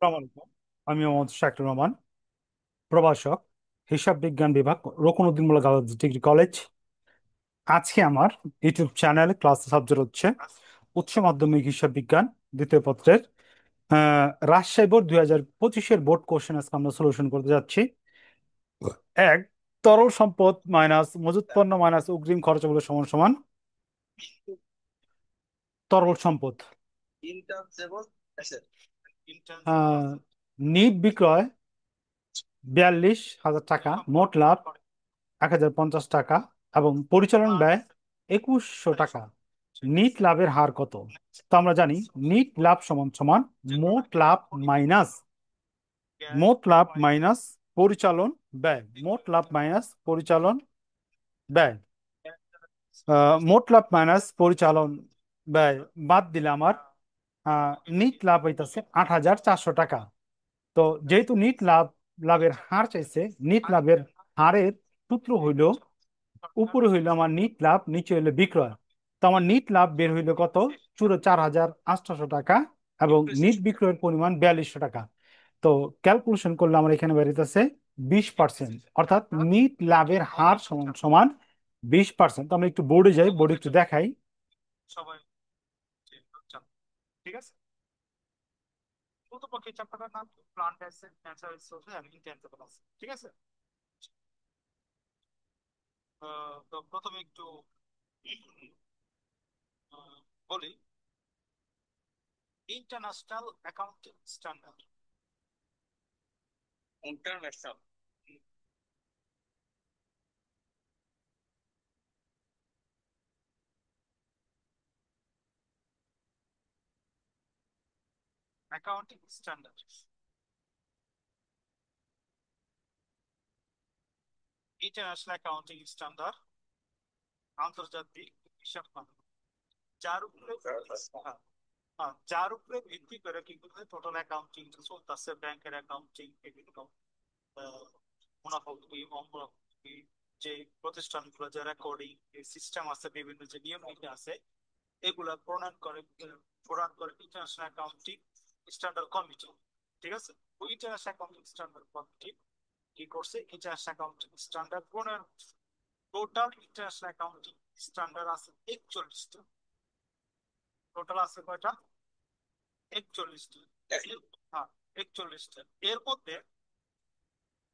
আসসালামু আলাইকুম। আমি মোহাম্মদ শাকির রহমান, প্রভাষক, হিসাব বিজ্ঞান বিভাগ, রকুনুদ্দিন মোল্লা গার্লস ডিগ্রি কলেজ। আজকে আমার ইউটিউব চ্যানেলে ক্লাস সাবজেক্ট হচ্ছে উচ্চ মাধ্যমিক হিসাব বিজ্ঞান দ্বিতীয় পত্রের রাজশাহী বোর্ড 2025-এর বোর্ড কোশ্চেন আজকে আমরা সলিউশন করতে যাচ্ছি। এক, তরল সম্পদ মাইনাস মজুত পণ্য মাইনাস অগ্রিম খরচাগুলো সমান সমান তরল সম্পদ। আহ নিট বিক্রয় 42,000 টাকা, মোট লাভ 1,050 টাকা এবং পরিচালন ব্যয় 2,100 টাকা। নিট লাভের হার কত? তো আমরা জানি নিট লাভ সমান সমান মোট লাভ মাইনাস পরিচালন ব্যয়। মোট লাভ মাইনাস পরিচালন ব্যয়। মোট লাভ মাইনাস পরিচালন ব্যয় বাদ দিলে আমার নিট লাভ হইতাছে 8,400 টাকা। তো যেহেতু লাভের হার চাইছে, নিট লাভের হারের সূত্র হইল উপরে হইলো আমার নিট লাভ, নিচে হইলো বিক্রয়। তো আমার নিট লাভ বের হইলো কত? 4,800 টাকা এবং নিট বিক্রয়ের পরিমাণ 4200 টাকা। তো ক্যালকুলেশন করলে আমার এখানে বেরিতেছে 20%, অর্থাৎ নিট লাভের হার সমান সমান 20%। তো আমরা একটু বোর্ডে যাই, বোর্ডে একটু দেখাই। ঠিক আছে, প্রকৃতপক্ষে চ্যাপ্টারটার নাম কি? Plant asset, natural resources and intangible asset. ঠিক আছে। তো প্রথমে একটু বলি, international accounting standard. International accounting standard, international accounting standard আন্তর্জাতিক হিসাব মানক, যার উপরে হ্যাঁ, যার উপরে ভিত্তি করে কি করে টোটাল অ্যাকাউন্টিং চলতেছে, ব্যাংকের অ্যাকাউন্টিং, বিভিন্ন মুনাফাখোরি অমুনাফাখোরি, যে প্রতিষ্ঠানগুলো যে রেকর্ডিং সিস্টেম আছে, বিভিন্ন যে নিয়ম নীতি আছে, এগুলা প্রণয়ন করে ইন্টারন্যাশনাল অ্যাকাউন্টিং স্ট্যান্ডার্ড কমিটি। ঠিক আছে। ওই ইন্টারন্যাশনাল অ্যাকাউন্টিং স্ট্যান্ডার্ড কমিটি কি করছে? ইন্টারন্যাশনাল অ্যাকাউন্টিং স্ট্যান্ডার্ড প্রণয়ন। টোটাল ইন্টারন্যাশনাল অ্যাকাউন্টিং স্ট্যান্ডার্ড আছে 41টা। টোটাল আছে কয়টা? 41টা। হ্যাঁ, 41টা। এর মধ্যে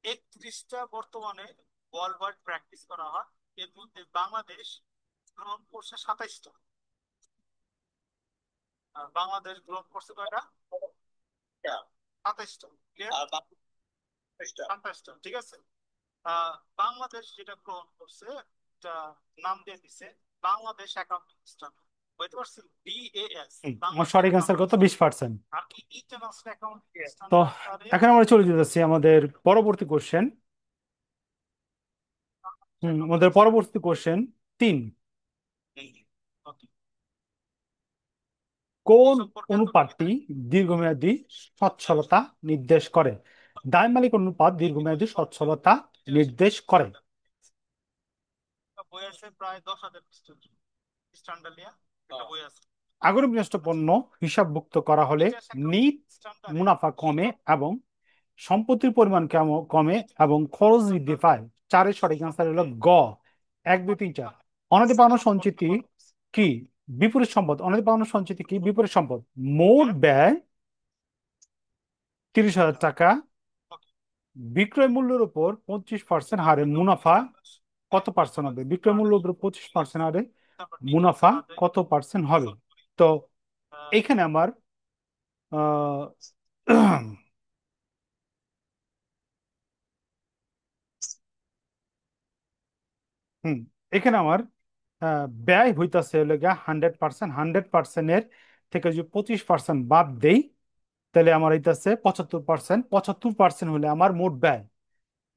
31টা বর্তমানে ওয়ার্ল্ড ওয়াইড প্র্যাকটিস করা হয়। এর মধ্যে বাংলাদেশ গ্রহণ করছে 27টা। আর বাংলাদেশ গ্রহণ করছে কয়টা? 27টা। ক্লিয়ার? 27টা। ঠিক আছে। বাংলাদেশ যেটা গ্রহণ করছে, এটা নাম দিয়ে দিছে বাংলাদেশ অ্যাকাউন্টিং স্ট্যান্ডার্ড। বুঝতে পারছেন? BAS। আমার সঠিক অ্যান্সার কত? 20%। আর কি ইন্টারন্যাশনাল অ্যাকাউন্টিং তো স্ট্যান্ডার্ড। এখন আমরা চলে যেতেছি আমাদের পরবর্তী কোশ্চেন। আমাদের পরবর্তী কোশ্চেন 3। কোন অনুপাতটি দীর্ঘমেয়াদী সচ্ছলতা নির্দেশ করে? দায় মালিক অনুপাত দীর্ঘমেয়াদী সচ্ছলতা নির্দেশ করে। বই আছে প্রায় 10,000 স্ট্যান্ডার্ড বই আছে। আগর বিনষ্ট পণ্য হিসাবভুক্ত করা হলে নিট মুনাফা কমে এবং সম্পত্তির পরিমাণ কমে এবং খরচ বৃদ্ধি পায়। 4-এর সঠিক আনসার হলো গ, 1, 2, 3, 4। অনাদি পাওনা সঞ্চিতি কি? বিপরীত সম্পদ। অনাদি পাওনা সঞ্চিতি কি? বিপরীত সম্পদ। মোট ব্যয় 30,000 টাকা। বিক্রয় মূল্যের উপর 25% হারে মুনাফা কত পার্সেন্ট হবে? বিক্রয় মূল্যের উপর 25% হারে মুনাফা কত পার্সেন্ট হবে? তো এখানে আমার আহ হুম এখানে আমার ব্যয় হইতাছে হলো গিয়া 100%। 100%-এর থেকে যদি 25% বাদ দেই, তাহলে আমার হইতাছে 75%। 75% হলে আমার মোট ব্যয়।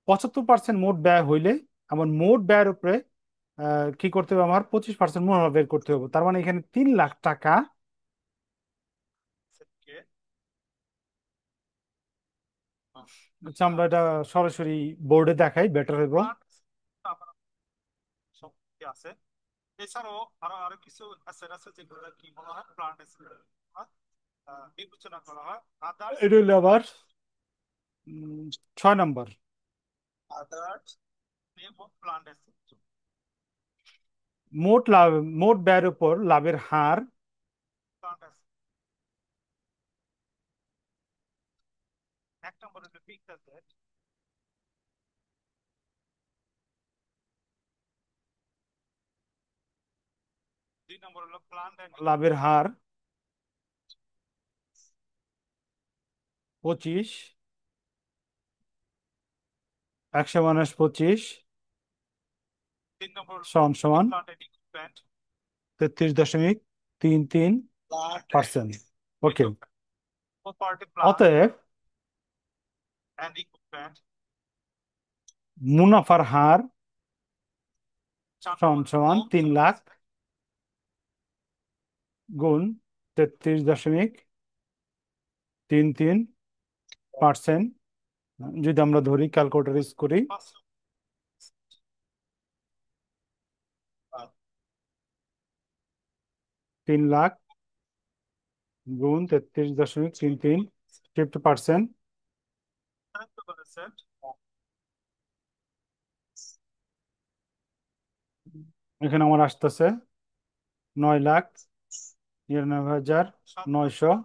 75% মোট ব্যয় হইলে আমার মোট ব্যয়ের উপরে কি করতে হবে? আমার 25% মুনাফা বের করতে হবে। তার মানে এখানে 3 লাখ টাকা। আচ্ছা, আমরা এটা সরাসরি বোর্ডে দেখাই, বেটার হইব। আছে। এছাড়াও আরো আরো কিছু অ্যাসেট আছে যেগুলো কি বলা হয় প্লান্ট অ্যাসেট। এটা হলো আবার 6 নম্বর। মোট লাভ, মোট ব্যয়ের উপর লাভের হার। লাভের হার 25, 100 - 25 সমান সমান 33.33%। ওকে, অতএব মুনাফার হার সমান সমান 3 লাখ গুণ 33.33%। যদি আমরা ধরি, ক্যালকুলেটর ইউজ করি, 3 লাখ গুণ 33.33, 50%। এখানে আমার আসতেছে 9,99,990।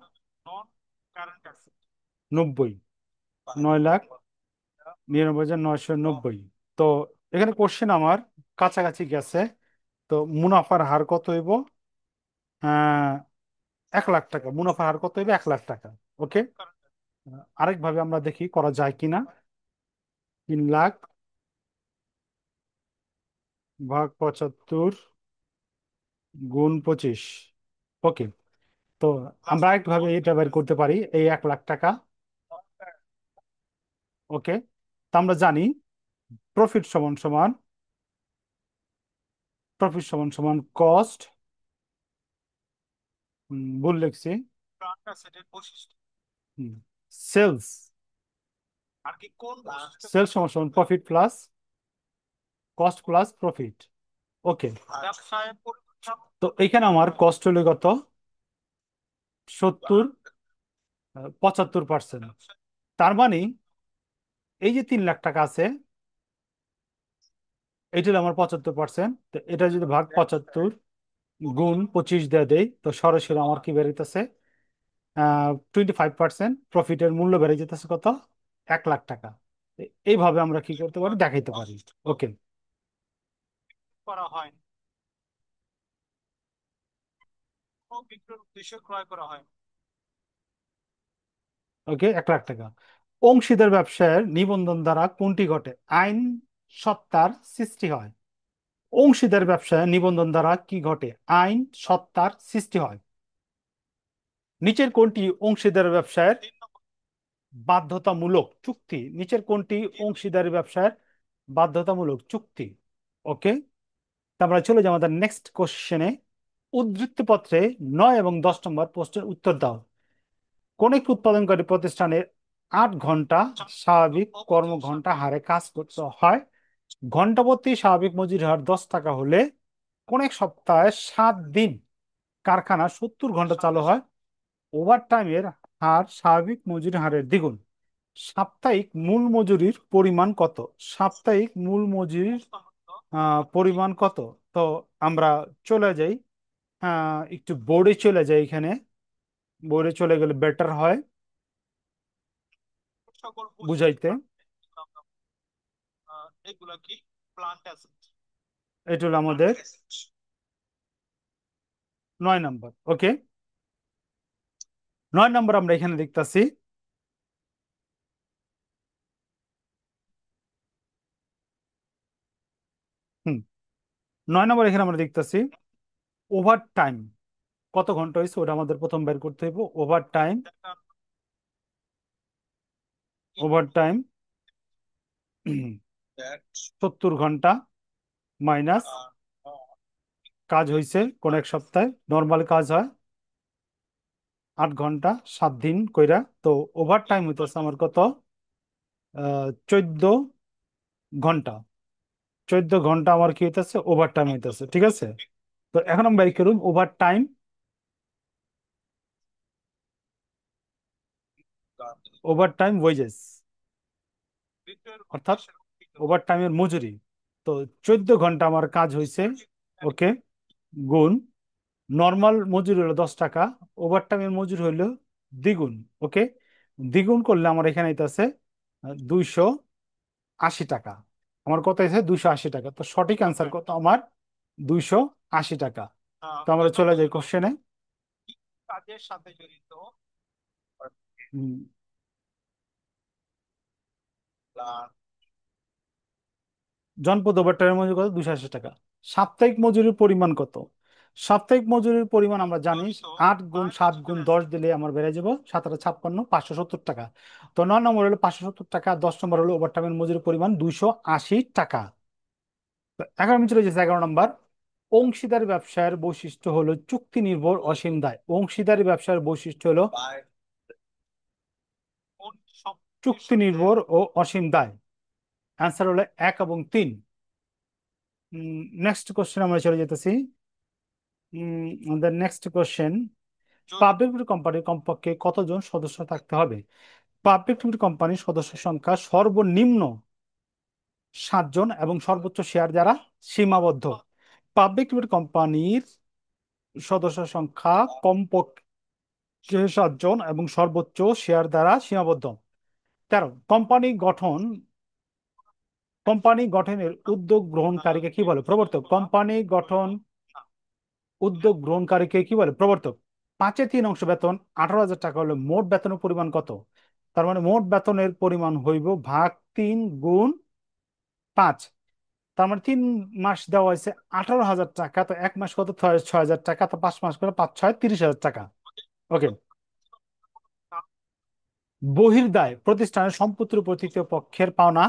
9,99,990। তো এখানে কোশ্চেন আমার কাছাকাছি গেছে। তো মুনাফার হার কত হইব? আহ 1 লাখ টাকা। মুনাফার হার কত হইবে? 1 লাখ টাকা। ওকে, আরেকভাবে আমরা দেখি করা যায় কিনা। 3 লাখ ভাগ 75 গুণ 25। ওকে, তো আমরা আরেকভাবে এটা বের করতে পারি, এই 1 লাখ টাকা। ওকে, তো আমরা জানি প্রফিট সমান সমান, কস্ট, ভুল লিখছি, সেলস, সেলস সমান সমান profit plus cost plus profit. Okay, তো এখানে আমার কস্ট হলো কত? 70, 75%। তার মানে এই যে 3 লাখ টাকা আছে, এটা হলো আমার 75%। তো এটা যদি ভাগ 75 গুণ 25 দিয়ে দেই, তো সরাসরি আমার কি বেরিতেছে? 25% প্রফিটের মূল্য বেড়ে যেতেছে কত? 1 লাখ টাকা। এইভাবে আমরা কি করতে পারি, দেখাইতে পারি। ওকে, ওকে, 1 লাখ টাকা। অংশীদার ব্যবসায়ের নিবন্ধন দ্বারা কোনটি ঘটে? আইন সত্তার সৃষ্টি হয়। অংশীদার ব্যবসায় নিবন্ধন দ্বারা কি ঘটে? আইন সত্তার সৃষ্টি হয়। নিচের কোনটি অংশীদার ব্যবসায়ের বাধ্যতামূলক চুক্তি? নিচের কোনটি অংশীদারি ব্যবসায়ের বাধ্যতামূলক চুক্তি? ওকে, তারপরে চলে যাই আমাদের নেক্সট কোশ্চেনে। উদ্ধৃত্ত পত্রে 9 এবং 10 নম্বর প্রশ্নের উত্তর দাও। কোন একটি উৎপাদনকারী প্রতিষ্ঠানে 8 ঘন্টা স্বাভাবিক কর্মঘন্টা হারে কাজ করতে হয়। ঘন্টা প্রতি স্বাভাবিক মজুরি হার 10 টাকা হলে কোন এক সপ্তাহে 7 দিন কারখানা 70 ঘন্টা চালু হয়। ওভারটাইমের হার স্বাভাবিক মজুরি হারের দ্বিগুণ। সাপ্তাহিক মূল মজুরির পরিমাণ কত? সাপ্তাহিক মূল মজুরির পরিমাণ কত? তো আমরা চলে যাই, একটু বোর্ডে চলে যাই। এখানে বোর্ডে চলে গেলে বেটার হয় বুঝাইতে। এটা হলো আমাদের 9 নম্বর। ওকে, 9 নম্বর আমরা এখানে দেখতেছি। হুম, 9 নম্বর এখানে আমরা দেখতেছি ওভার টাইম কত ঘন্টা হয়েছে, ওটা আমাদের প্রথম বের করতে হবে। ওভার টাইম, ওভার টাইম 70 ঘন্টা মাইনাস কাজ হয়েছে কোন এক সপ্তাহে, নর্মাল কাজ হয় 8 ঘন্টা 7 দিন কইরা। তো ওভার টাইম হইতেছে আমার কত? 14 ঘন্টা। 14 ঘন্টা আমার কি হইতেছে? ওভার টাইম হইতেছে। ঠিক আছে, তো এখন আমরা বের করুন overtime overtime wages, অর্থাৎ ওভার টাইমের মজুরি। তো 14 ঘন্টা আমার কাজ হয়েছে, ওকে, গুণ নর্মাল মজুরি হলো 10 টাকা, ওভার টাইমের মজুরি হলো দ্বিগুণ, ওকে। দ্বিগুণ করলে আমার এখানে আছে 280 টাকা। আমার কত আছে? 280 টাকা। তো সঠিক অ্যান্সার কত আমার? 280 টাকা। তো আমরা চলে যাই কোশ্চেনে। জনপদ ওভারটাইমের মজুরি কত? 280 টাকা। সাপ্তাহিক মজুরির পরিমাণ কত? সাপ্তাহিক মজুরির পরিমাণ আমরা জানি 8 গুণ 7 গুণ 10 দিলে আমার বেড়ে যাব 7×8 = 56, 570 টাকা। তো 9 নম্বর হলো 570 টাকা, 10 নম্বর হলো ওভারটাইমের মজুরির পরিমাণ 280 টাকা। তো 11 চলে যাচ্ছে 11 নম্বর। অংশীদার ব্যবসায়ের বৈশিষ্ট্য হলো চুক্তি নির্ভর অসীম দায়। অংশীদারি ব্যবসার বৈশিষ্ট্য হলো চুক্তি নির্ভর ও অসীম দায়। অ্যান্সার হলো 1 এবং 3। নেক্সট কোশ্চেন আমরা চলে যেতেছি। আমাদের নেক্সট কোশ্চেন, পাবলিক লিমিটেড কোম্পানির কমপক্ষে কতজন সদস্য থাকতে হবে? পাবলিক লিমিটেড কোম্পানির সদস্য সংখ্যা সর্বনিম্ন 7 জন এবং সর্বোচ্চ শেয়ার দ্বারা সীমাবদ্ধ। পাবলিক লিমিটেড কোম্পানির সদস্য সংখ্যা কমপক্ষে 7 জন এবং সর্বোচ্চ শেয়ার দ্বারা সীমাবদ্ধ। 13, কোম্পানি গঠনের উদ্যোগ গ্রহণকারীকে কি বলে? প্রবর্তক। কোম্পানি গঠন উদ্যোগ গ্রহণকারীকে কি বলে? প্রবর্তক। 5/3 বেতন 18,000 টাকা হলে মোট বেতনের পরিমাণ কত? তার মানে মোট বেতনের পরিমাণ হইব ভাগ 3 গুণ 5। তার মানে 3 মাস দেওয়া হয়েছে 18,000 টাকা, তো 1 মাস কত? 6,000 টাকা, তো 5 মাস করে 5×6 = 30,000 টাকা। ওকে। বহির্দায় প্রতিষ্ঠানের সম্পত্তির উপর তৃতীয় পক্ষের পাওনা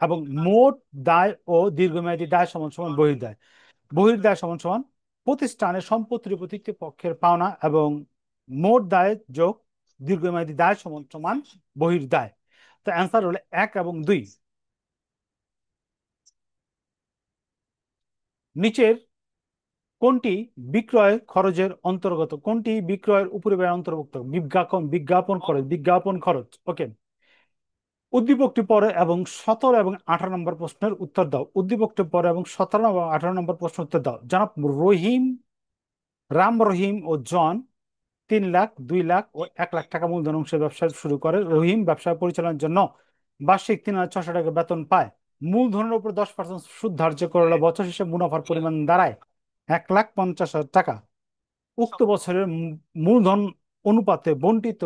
এবং মোট দায় ও দীর্ঘমেয়াদী দায় সমান সমান বহির্দায়। বহির্দায় সমান সমান প্রতিষ্ঠানের সম্পত্তির উপর তৃতীয় পক্ষের পাওনা এবং মোট দায় যোগ দীর্ঘমেয়াদী দায় সমান সমান বহির্দায়। তো অ্যান্সার হলো 1 এবং 2। নিচের কোনটি বিক্রয় খরচের অন্তর্গত? কোনটি বিক্রয়ের উপরিব্যয়ের অন্তর্ভুক্ত? বিজ্ঞাপন খরচ, বিজ্ঞাপন খরচ। ওকে। উদ্দীপকটি পরে এবং 17 এবং 18 নম্বর প্রশ্নের উত্তর দাও। উদ্দীপকটি পরে এবং 17 এবং 18 নম্বর প্রশ্নের উত্তর দাও। জনাব রহিম ও জন 3 লাখ, 2 লাখ ও 1 লাখ টাকা মূলধন অংশের ব্যবসা শুরু করে। রহিম ব্যবসা পরিচালনার জন্য বার্ষিক 3,600 টাকা বেতন পায়। মূলধনের উপর 10% সুদ ধার্য করলে বছর শেষে মুনাফার পরিমাণ দাঁড়ায় 1,50,000 টাকা। উক্ত বছরের মূলধন অনুপাতে বন্টিত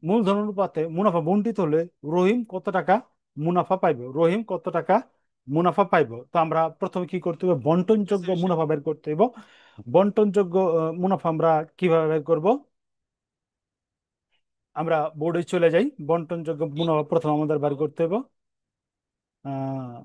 মূলধন অনুপাতে মুনাফা বন্টিত হলে রহিম কত টাকা মুনাফা পাইব? রহিম কত টাকা মুনাফা পাইব? তো আমরা প্রথমে কি করতে হবে? বন্টনযোগ্য মুনাফা বের করতে হবে। বন্টনযোগ্য মুনাফা আমরা কিভাবে বের করব? আমরা বোর্ডে চলে যাই। বন্টনযোগ্য মুনাফা প্রথম আমাদের বের করতে হবে। আহ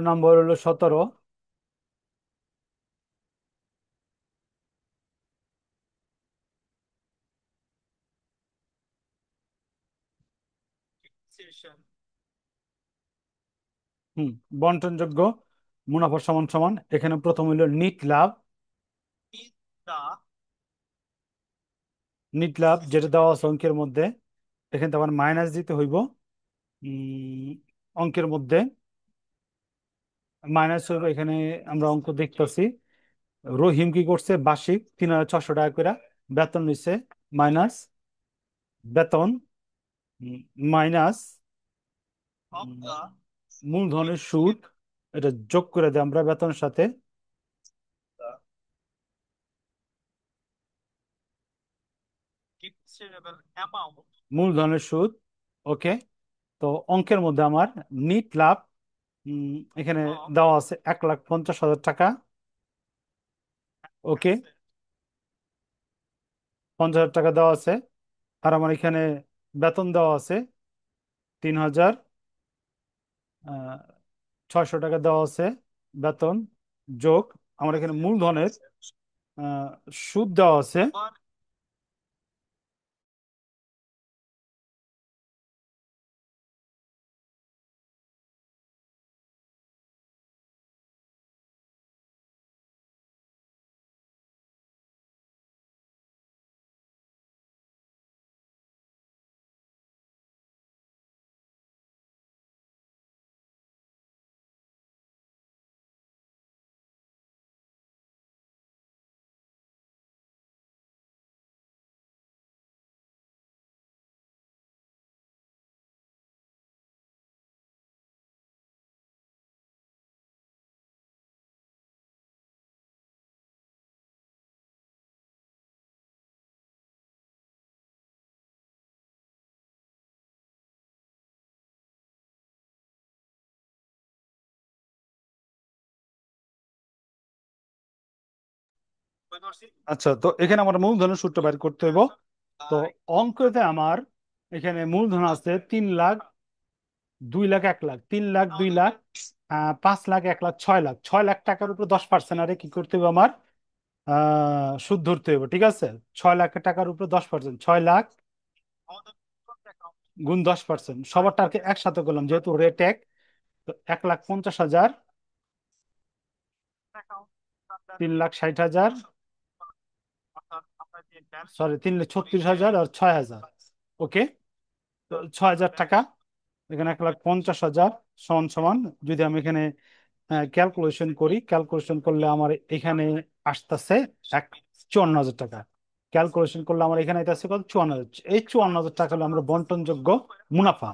নম্বর হলো 17। হুম। বন্টনযোগ্য মুনাফা সমান সমান এখানে প্রথম হইল নিট লাভ। নিট লাভ যেটা দেওয়া আছে অঙ্কের মধ্যে, এখানে তো আবার মাইনাস দিতে হইব। উম, অঙ্কের মধ্যে মাইনাস হইব। এখানে আমরা অঙ্ক দেখতেছি রহিম কি করছে? বার্ষিক 3,600 টাকা করে বেতন নিচ্ছে, মাইনাস বেতন মাইনাস মূলধনের সুদ, এটা যোগ করে দেয় আমরা বেতনের সাথে। মূলধনের সুদ, ওকে। তো অঙ্কের মধ্যে আমার নিট লাভ এখানে দেওয়া আছে 1,50,000 টাকা, ওকে। 50,000 টাকা দেওয়া আছে। আর আমার এখানে বেতন দেওয়া আছে 3,000 600 টাকা দেওয়া আছে বেতন, যোগ আমার এখানে মূলধনের আহ, সুদ দেওয়া আছে। আচ্ছা, তো এখানে আমার মূলধনের সূত্র বের করতে হইব। তো অঙ্কতে আমার এখানে মূলধন আছে 3 লাখ, 2 লাখ, 1 লাখ, 3 লাখ, 2 লাখ, 5 লাখ, 1 লাখ, 6 লাখ। 6 লাখ টাকার উপর 10% আরে কি করতে হবে আমার? সুদ ধরতে হবে, ঠিক আছে। 6 লাখ টাকার উপরে 10%, 6 লাখ গুণ 10%, সবারটাকে একসাথে করলাম যেহেতু রেট এক। তো 1,50,000, 3,60,000, সরি 3,36,000 আর 6,000। ওকে, তো 6,000 টাকা। এখানে 1,50,000 সমান সমান, যদি আমি এখানে ক্যালকুলেশন করি, ক্যালকুলেশন করলে আমার এখানে আসতেছে 54,000 টাকা। ক্যালকুলেশন করলে আমার এখানে এটা আছে কত? 54,000। এই 54,000 টাকা হলো আমরা বন্টনযোগ্য মুনাফা।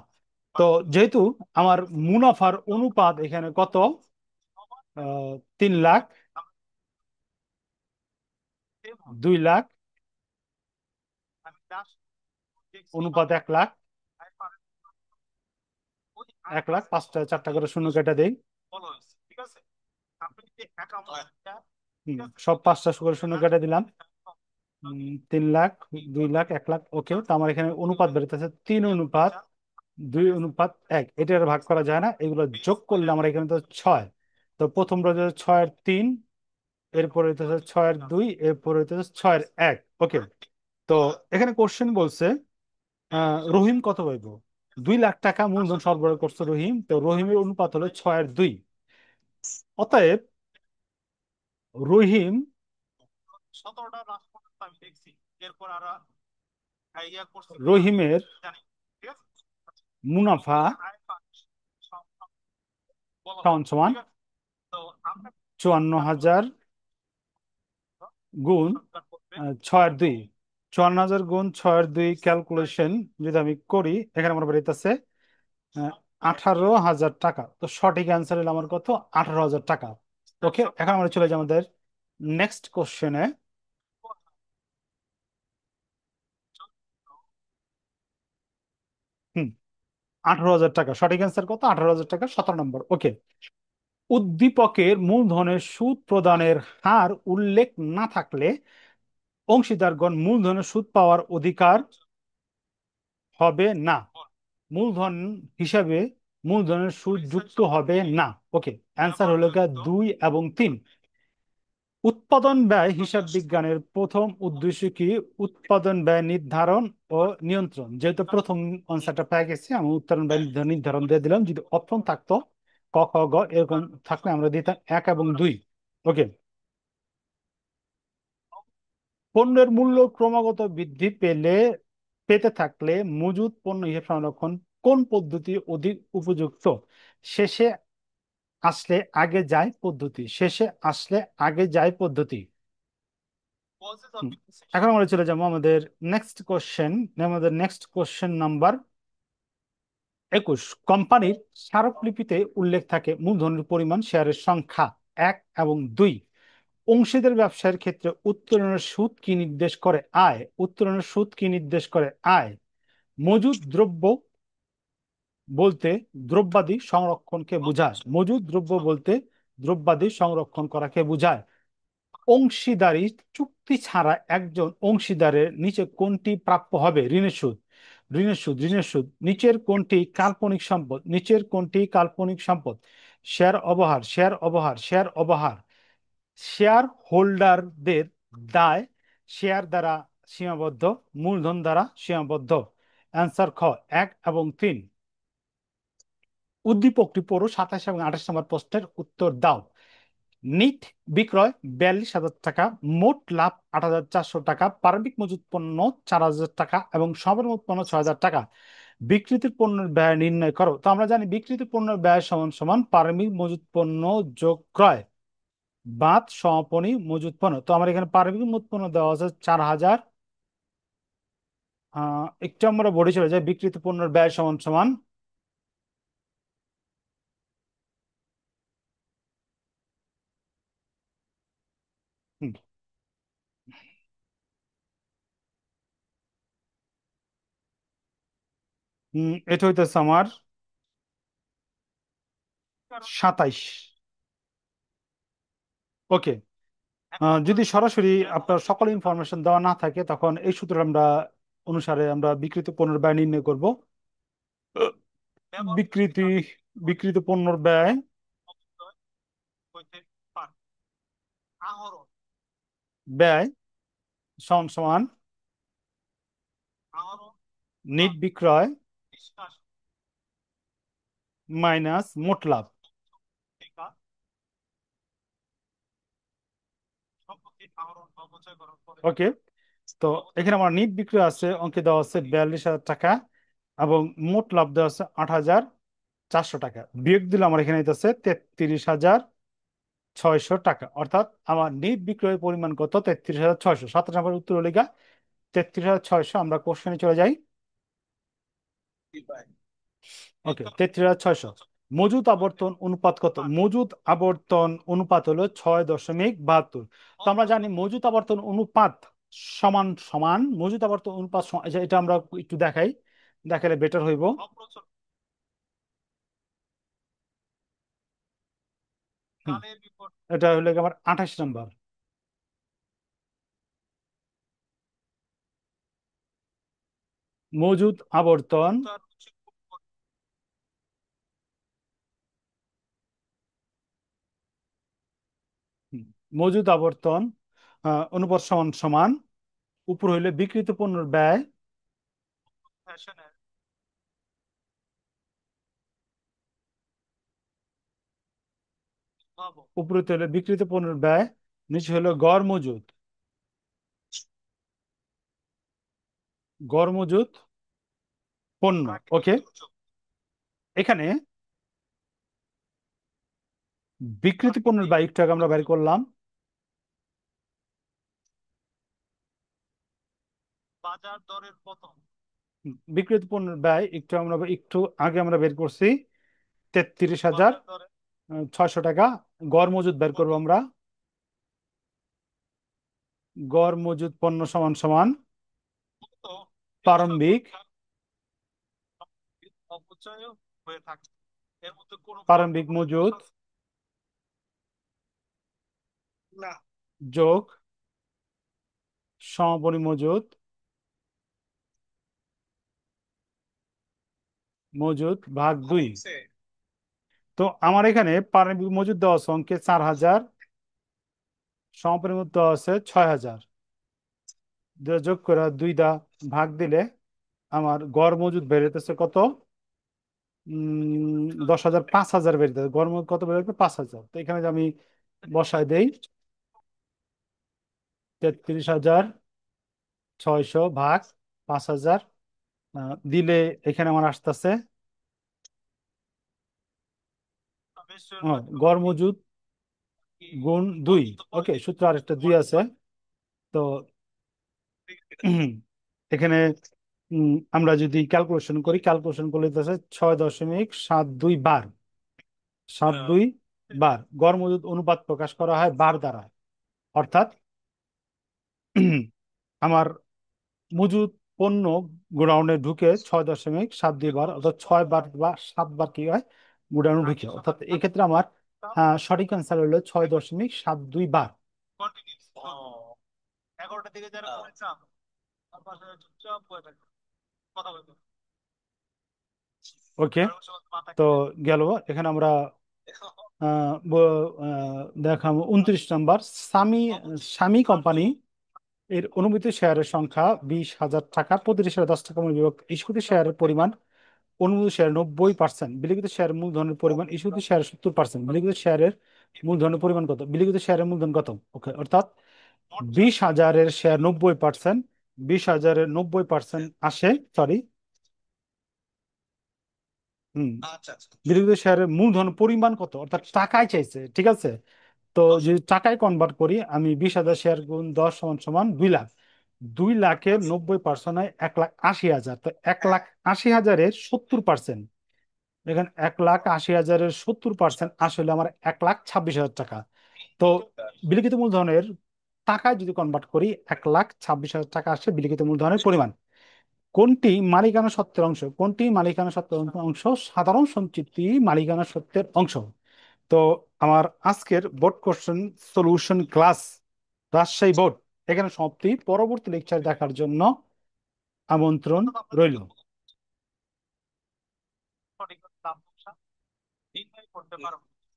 তো যেহেতু আমার মুনাফার অনুপাত এখানে কত? 3 লাখ, 2 লাখ, অনুপাত 1 লাখ, 1 লাখ, পাঁচটা চারটা করে শূন্য কেটে দেই। সব পাঁচটা করে শূন্য কেটে দিলাম। 3 লাখ, 2 লাখ, 1 লাখ। ওকে, তো আমার এখানে অনুপাত বেরোতেছে 3:2:1। এটা আর ভাগ করা যায় না, এগুলো যোগ করলে আমার এখানে তো 6। তো প্রথম রয়েছে 6-এর 3, এরপরে হইতেছে 6-এর 2, এরপরে হইতেছে 6-এর 1। ওকে, তো এখানে কোশ্চেন বলছে রহিম কত পাইব? 2 লাখ টাকা মূলধন সরবরাহ করছে রহিম, তো রহিমের অনুপাত হলো 6-এর 2। অতএব রহিম রহিমের মুনাফা সমান সমান 54,000 গুণ 6-এর 2। 54,000 গুণ 6-এর 2 ক্যালকুলেশন যদি আমি করি, এখানে আমার বেরিতেছে 18,000 টাকা। তো সঠিক অ্যান্সার হলো আমার কত? 18,000 টাকা। ওকে, এখন আমরা চলে যাই আমাদের নেক্সট কোশ্চেনে। হুম, 18,000 টাকা সঠিক অ্যান্সার কত? 18,000 টাকা, 17 নম্বর। ওকে, উদ্দীপকের মূলধনের সুদ প্রদানের হার উল্লেখ না থাকলে অংশীদারগণ মূলধনের সুদ পাওয়ার অধিকার হবে না। মূলধন হিসাবে মূলধনের সুদ যুক্ত হবে না। ওকে, অ্যান্সার হলো গিয়ে 2 এবং 3। উৎপাদন ব্যয় হিসাব বিজ্ঞানের প্রথম উদ্দেশ্য কি? উৎপাদন ব্যয় নির্ধারণ ও নিয়ন্ত্রণ। যেহেতু প্রথম আনসারটা পেয়ে গেছি, আমি উৎপাদন ব্যয় নির্ধারণ দিয়ে দিলাম। যদি অপশন থাকতো ক, খ, গ এরকম থাকলে আমরা দিতাম 1 এবং 2। ওকে, পণ্যের মূল্য ক্রমাগত বৃদ্ধি পেতে থাকলে মজুদ পণ্য হিসাব সংরক্ষণ কোন পদ্ধতি অধিক উপযুক্ত? শেষে আসলে আগে যায় পদ্ধতি, শেষে আসলে আগে যায় পদ্ধতি। হুম, এখন আমরা চলে যাবো আমাদের নেক্সট কোশ্চেন। আমাদের নেক্সট কোশ্চেন নাম্বার 21। কোম্পানির স্মারকলিপিতে উল্লেখ থাকে মূলধনের পরিমাণ, শেয়ারের সংখ্যা 1 এবং 2। অংশীদার ব্যবসায়ের ক্ষেত্রে উত্তোলনের সুদ কি নির্দেশ করে? আয়। উত্তোলনের সুদ কি নির্দেশ করে? আয়। মজুদ দ্রব্য বলতে দ্রব্যাদি সংরক্ষণকে বোঝায়। মজুদ দ্রব্য বলতে দ্রব্যাদি সংরক্ষণ করাকে বোঝায়। অংশীদারি চুক্তি ছাড়া একজন অংশীদারের নিচে কোনটি প্রাপ্য হবে? ঋণের সুদ, ঋণের সুদ, ঋণের সুদ। নিচের কোনটি কাল্পনিক সম্পদ? নিচের কোনটি কাল্পনিক সম্পদ? শেয়ার অবহার, শেয়ার হোল্ডারদের দায় শেয়ার দ্বারা সীমাবদ্ধ, মূলধন দ্বারা সীমাবদ্ধ। অ্যান্সার খ 1 এবং 3। উদ্দীপকটি পড়ো, 27 এবং 28 নম্বর প্রশ্নের উত্তর দাও। নিট বিক্রয় 42,000 টাকা, মোট লাভ 8,400 টাকা, প্রারম্ভিক মজুত পণ্য 4,000 টাকা এবং সর্বমোট পণ্য 6,000 টাকা। বিক্রিত পণ্যের ব্যয় নির্ণয় করো। তো আমরা জানি বিক্রিত পণ্যের ব্যয় সমান সমান প্রারম্ভিক মজুত পণ্য যোগ ক্রয় বাদ সমাপনী মজুত পণ্য। তো আমার এখানে প্রারম্ভিক মজুত পণ্য দেওয়া আছে 4,000। একটু আমরা বডি চলে যাই, বিক্রিত পণ্যের ব্যয় সমান সমান হুম, এটা হইতেছে আমার 27। ওকে। যদি সরাসরি আপনার সকল ইনফরমেশন দেওয়া না থাকে তখন এই সূত্র আমরা অনুসারে আমরা বিক্রিত পণ্যের ব্যয় নির্ণয় করব। বিকৃতি বিক্রিত পণ্যের ব্যয় ব্যয় সমান সমান নিট বিক্রয় মাইনাস মোট লাভ। ওকে। তো এখানে আমার নিট বিক্রয় আছে, অঙ্কে দেওয়া আছে 42,000 টাকা এবং মোট লাভ দেওয়া আছে 8,400 টাকা। বিয়োগ দিলে আমার এখানে আছে 33,600 টাকা। অর্থাৎ আমার নিট বিক্রয়ের পরিমাণ কত? 33,600। 27 নম্বর উত্তর হলো 33,600। আমরা কোশ্চেনে চলে যাই। ওকে, 33,600। মজুদ আবর্তন অনুপাত কত? মজুদ আবর্তন অনুপাত হলো 6.72। তো আমরা জানি মজুদ আবর্তন অনুপাত সমান সমান মজুদ আবর্তন অনুপাত এটা আমরা একটু দেখাই, দেখালে বেটার হইব। হুম, এটা হলো আমার 28 নম্বর। মজুদ আবর্তন হুম, মজুদ আবর্তন অনুপাত সমান সমান উপর হইলে বিক্রিত পণ্যের ব্যয় উপরে হইলে বিক্রিত পণ্যের ব্যয়, নিচে হলো গড় মজুদ। গড় মজুদ পণ্য। ওকে। এখানে বিক্রিত পণ্যের ব্যয় একটু আগে আমরা বের করলাম। বিক্রিত পণ্যের ব্যয় একটু আগে আমরা বের করছি 33,600 টাকা। গড় মজুদ বের করবো আমরা। গড় মজুদ পণ্য সমান সমান প্রারম্ভিক প্রারম্ভিক মজুদ যোগ সমাপনী মজুদ মজুদ ভাগ 2। তো আমার এখানে প্রারম্ভিক মজুদ দেওয়া আছে অঙ্কে 4,000, সমাপনী মজুদ দেওয়া আছে 6,000। যোগ করে 2 ভাগ দিলে আমার গড় মজুদ বেরোতেছে কত? 10,000। 5,000 বেরোতেছে। গড় মজুদ কত বেরোবে? 5,000। তো এখানে যে আমি বসায় দেই 33,600 ভাগ 5,000 দিলে এখানে আমার আসতেছে গড় মজুদ গুণ 2। ওকে, সূত্র আরেকটা 2 আছে। তো এখানে আমরা যদি ক্যালকুলেশন করি, ক্যালকুলেশন করলে হইতেছে 6.72 বার। 72 বার গড় মজুদ অনুপাত প্রকাশ করা হয় বার দ্বারা। অর্থাৎ আমার মজুদ পণ্য গোডাউনে ঢুকে 6.72 বার, অর্থাৎ 6 বার বা 7 বার কি হয় গোডাউনে ঢুকে। অর্থাৎ এক্ষেত্রে আমার সঠিক অ্যান্সার হলো 6.72 বার। ওকে। তো গেল। এখানে আমরা দেখাম 29 নম্বর। স্বামী স্বামী কোম্পানি এর অনুমোদিত শেয়ারের সংখ্যা 20,000 টাকা, প্রতিটি শেয়ারে 10 টাকা মূল্য বিভক্ত। ইস্যুকৃত শেয়ারের পরিমাণ অনুমোদিত শেয়ার 90%, বিলিখিত শেয়ারের মূলধনের পরিমাণ ইস্যুকৃত শেয়ারের 70%। বিলিখিত শেয়ারের মূলধনের পরিমাণ কত? বিলিখিত শেয়ারের মূলধন কত? ওকে, অর্থাৎ 20,000-এর শেয়ার 90%, 20,000-এর 90% আসে, সরি, হম, বিলিখিত শেয়ারের মূলধন পরিমাণ কত, অর্থাৎ টাকায় চাইছে, ঠিক আছে? তো যদি টাকায় কনভার্ট করি, আমি 20,000 শেয়ার গুণ 10 সমান সমান 2 লাখ। 2 লাখের 90% হয় 1,80,000। তো 1,80,000-এর 70%, এখানে 1,80,000-এর 70% আসলে আমার 1,26,000 টাকা। তো বিলিখিত মূলধনের টাকায় যদি কনভার্ট করি, 1,26,000 টাকা আসে বিলিখিত মূলধনের পরিমাণ। কোনটি মালিকানা সত্ত্বের অংশ? কোনটি মালিকানা সত্ত্বের অংশ? সাধারণ সঞ্চিতি মালিকানা সত্ত্বের অংশ। তো আমার আজকের board question solution class, Rajshahi board, এখানে সমাপ্তি। পরবর্তী লেকচার দেখার জন্য আমন্ত্রণ রইল।